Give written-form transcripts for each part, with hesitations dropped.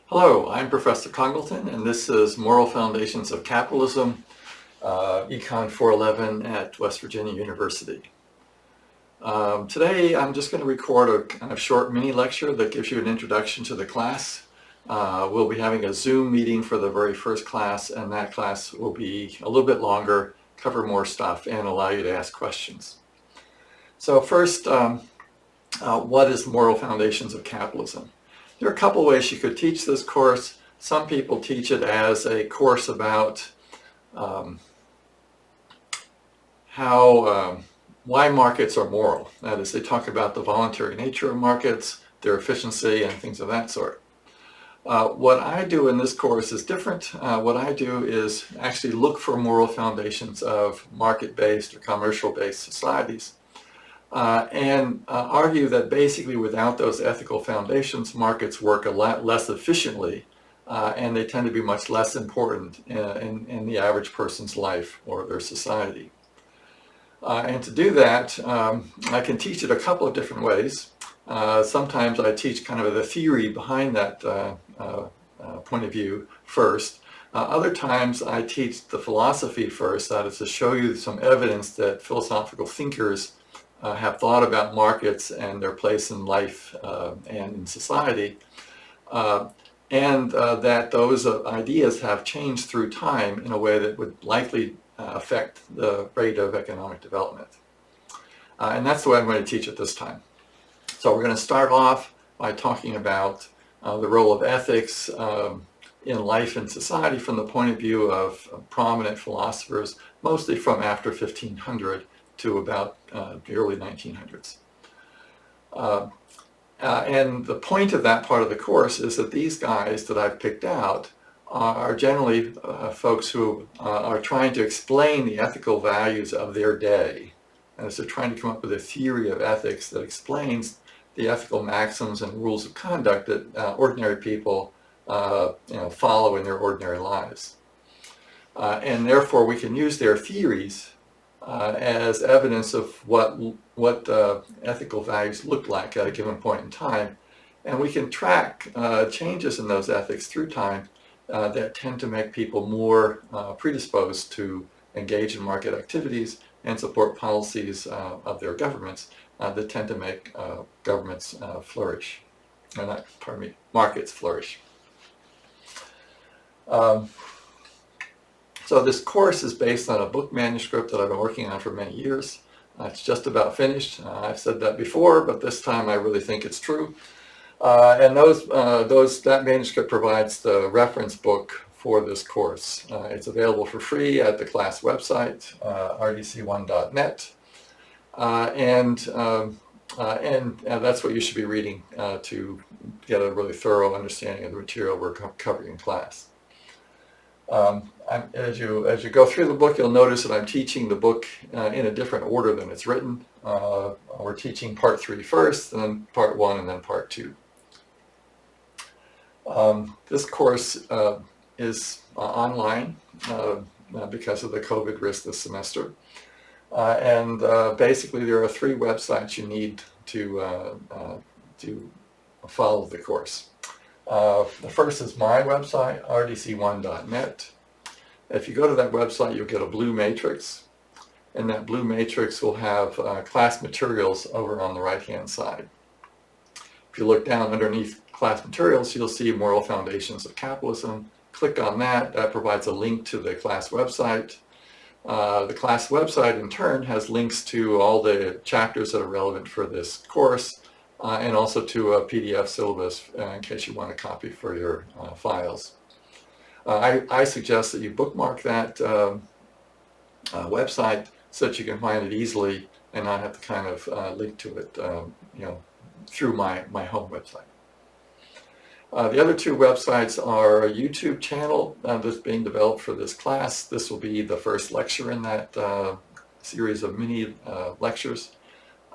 Hello, I'm Professor Congleton, and this is Moral Foundations of Capitalism, Econ 411 at West Virginia University. Today I'm just going to record a kind of short mini lecture that gives you an introduction to the class. We'll be having a Zoom meeting for the very first class, and that class will be a little bit longer, cover more stuff, and allow you to ask questions. So first, what is Moral Foundations of Capitalism? There are a couple ways you could teach this course. Some people teach it as a course about why markets are moral. That is, they talk about the voluntary nature of markets, their efficiency, and things of that sort. What I do in this course is different. What I do is actually look for moral foundations of market-based or commercial-based societies. And argue that basically without those ethical foundations, markets work a lot less efficiently, and they tend to be much less important in the average person's life or their society. And to do that, I can teach it a couple of different ways. Sometimes I teach kind of the theory behind that point of view first. Other times I teach the philosophy first, that is to show you some evidence that philosophical thinkers have thought about markets and their place in life and in society, and that those ideas have changed through time in a way that would likely affect the rate of economic development. And that's the way I'm going to teach it this time. So we're going to start off by talking about the role of ethics in life and society from the point of view of prominent philosophers, mostly from after 1500 to about the early 1900s. And the point of that part of the course is that these guys that I've picked out are generally folks who are trying to explain the ethical values of their day. And so they're trying to come up with a theory of ethics that explains the ethical maxims and rules of conduct that ordinary people follow in their ordinary lives. And therefore we can use their theories as evidence of what ethical values look like at a given point in time. And we can track changes in those ethics through time that tend to make people more predisposed to engage in market activities and support policies of their governments that tend to make governments flourish. Markets flourish. So this course is based on a book manuscript that I've been working on for many years. It's just about finished. I've said that before, but this time I really think it's true. And that manuscript provides the reference book for this course. It's available for free at the class website, rdc1.net. And that's what you should be reading to get a really thorough understanding of the material we're covering in class. As you go through the book, you'll notice that I'm teaching the book in a different order than it's written. We're teaching part 3 first, and then part 1, and then part 2. This course is online because of the COVID risk this semester. And basically there are 3 websites you need to follow the course. The first is my website, rdc1.net. If you go to that website, you'll get a blue matrix, and that blue matrix will have class materials over on the right-hand side. If you look down underneath class materials, you'll see Moral Foundations of Capitalism. Click on that. That provides a link to the class website. The class website, in turn, has links to all the chapters that are relevant for this course, and also to a PDF syllabus in case you want a copy for your files. I suggest that you bookmark that website so that you can find it easily and not have to kind of link to it through my home website. The other 2 websites are a YouTube channel that's being developed for this class. This will be the first lecture in that series of mini lectures.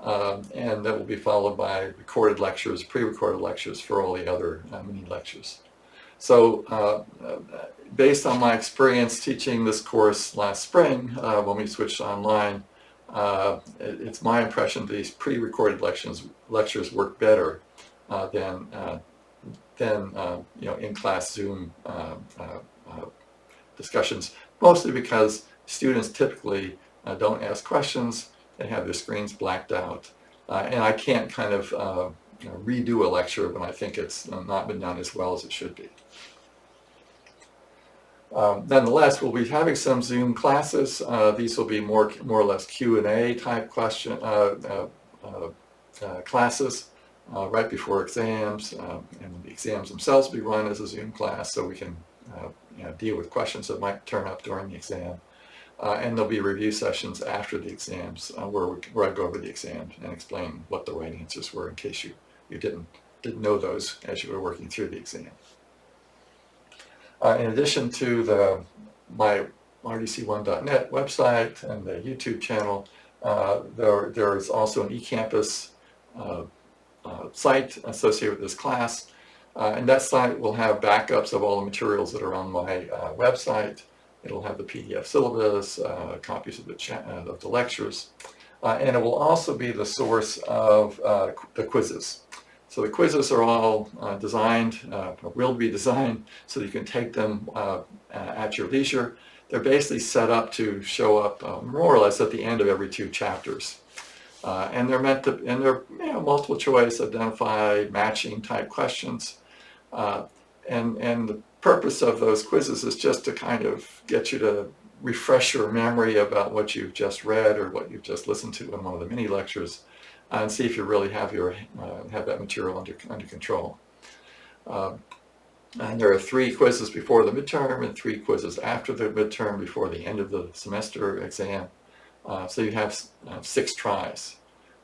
And that will be followed by recorded lectures, pre-recorded lectures for all the other mini lectures. So based on my experience teaching this course last spring when we switched online, it's my impression that these pre-recorded lectures work better than than in-class Zoom discussions, mostly because students typically don't ask questions. They have their screens blacked out. And I can't kind of redo a lecture when I think it's not been done as well as it should be. Nonetheless, we'll be having some Zoom classes. These will be more or less Q&A type classes right before exams, and the exams themselves will be run as a Zoom class, so we can deal with questions that might turn up during the exam. And there'll be review sessions after the exams where I go over the exams and explain what the right answers were in case you didn't know those as you were working through the exam. In addition to my rdc1.net website and the YouTube channel, there is also an eCampus site associated with this class. And that site will have backups of all the materials that are on my website. It'll have the PDF syllabus, copies of the lectures, and it will also be the source of the quizzes. So the quizzes are all designed, or will be designed, so that you can take them at your leisure. They're basically set up to show up more or less at the end of every 2 chapters. And they're meant to, and they're multiple choice, identify, matching type questions. And the purpose of those quizzes is just to kind of get you to refresh your memory about what you've just read or what you've just listened to in one of the mini lectures, and see if you really have that material under control. And there are 3 quizzes before the midterm and 3 quizzes after the midterm before the end of the semester exam. So you have 6 tries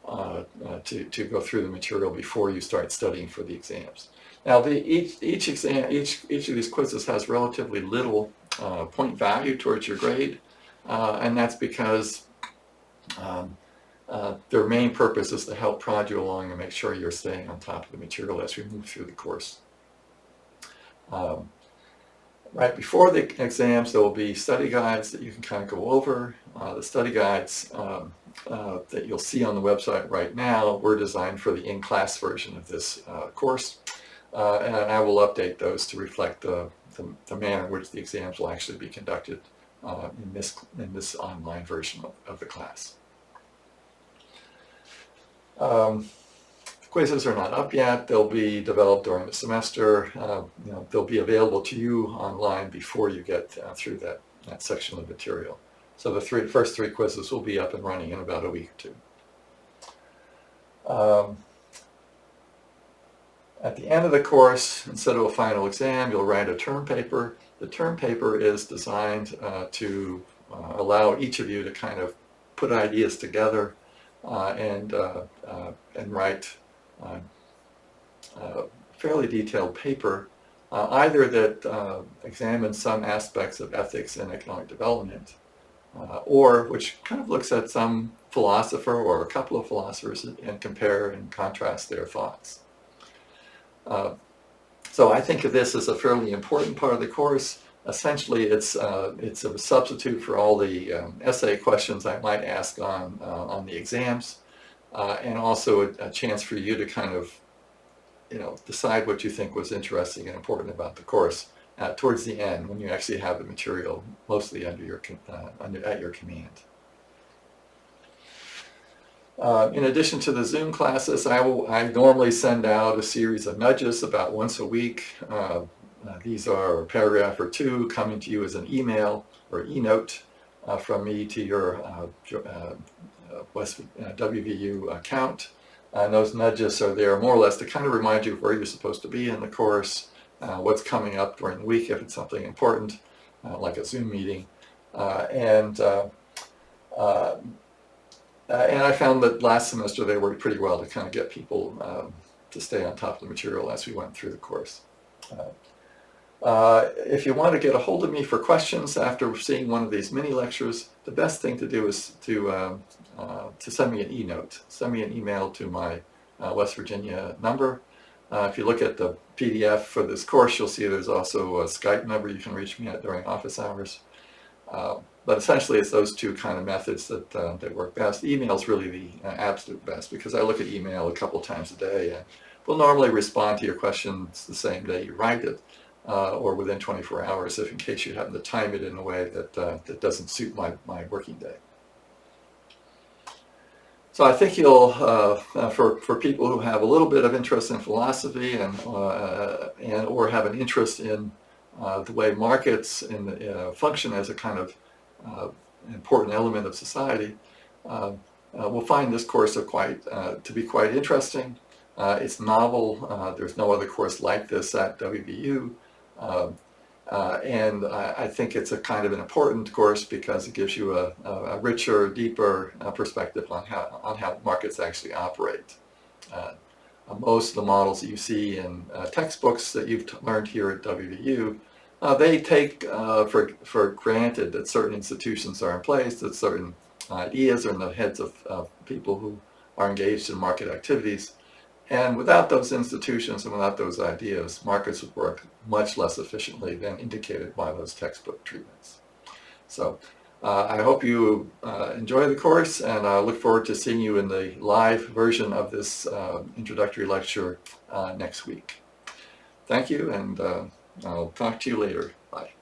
to go through the material before you start studying for the exams. Now, each of these quizzes has relatively little point value towards your grade, and that's because their main purpose is to help prod you along and make sure you're staying on top of the material as we move through the course. Right before the exams, there will be study guides that you can kind of go over. The study guides that you'll see on the website right now were designed for the in-class version of this course. And I will update those to reflect the manner in which the exams will actually be conducted in this online version of the class. Quizzes are not up yet. They'll be developed during the semester. They'll be available to you online before you get through that section of material. So the first 3 quizzes will be up and running in about a week or 2. At the end of the course, instead of a final exam, you'll write a term paper. The term paper is designed to allow each of you to kind of put ideas together and write a fairly detailed paper, either that examines some aspects of ethics and economic development, or which kind of looks at some philosopher or a couple of philosophers and compare and contrast their thoughts. So I think of this as a fairly important part of the course. Essentially, it's a substitute for all the essay questions I might ask on the exams, and also a chance for you to kind of decide what you think was interesting and important about the course towards the end, when you actually have the material mostly at your command. In addition to the Zoom classes, I normally send out a series of nudges about once a week. These are a paragraph or 2 coming to you as an email or e-note from me to your WVU account. And those nudges are there more or less to kind of remind you where you're supposed to be in the course, what's coming up during the week if it's something important, like a Zoom meeting. And I found that last semester they worked pretty well to kind of get people to stay on top of the material as we went through the course. If you want to get a hold of me for questions after seeing one of these mini lectures, the best thing to do is to send me an e-note. Send me an email to my West Virginia number. If you look at the PDF for this course, you'll see there's also a Skype number you can reach me at during office hours. But essentially, it's those 2 kind of methods that work best. Email is really the absolute best because I look at email a couple times a day, and will normally respond to your questions the same day you write it, or within 24 hours, if in case you happen to time it in a way that doesn't suit my working day. So I think you'll, for people who have a little bit of interest in philosophy and or have an interest in the way markets function as a kind of important element of society, will find this course to be quite interesting. It's novel. There's no other course like this at WVU. And I think it's a kind of an important course because it gives you a richer, deeper perspective on how markets actually operate. Most of the models that you see in textbooks that you've learned here at WVU, they take for granted that certain institutions are in place, that certain ideas are in the heads of people who are engaged in market activities. And without those institutions and without those ideas, markets would work much less efficiently than indicated by those textbook treatments. So I hope you enjoy the course, and I look forward to seeing you in the live version of this introductory lecture next week. Thank you, and I'll talk to you later. Bye.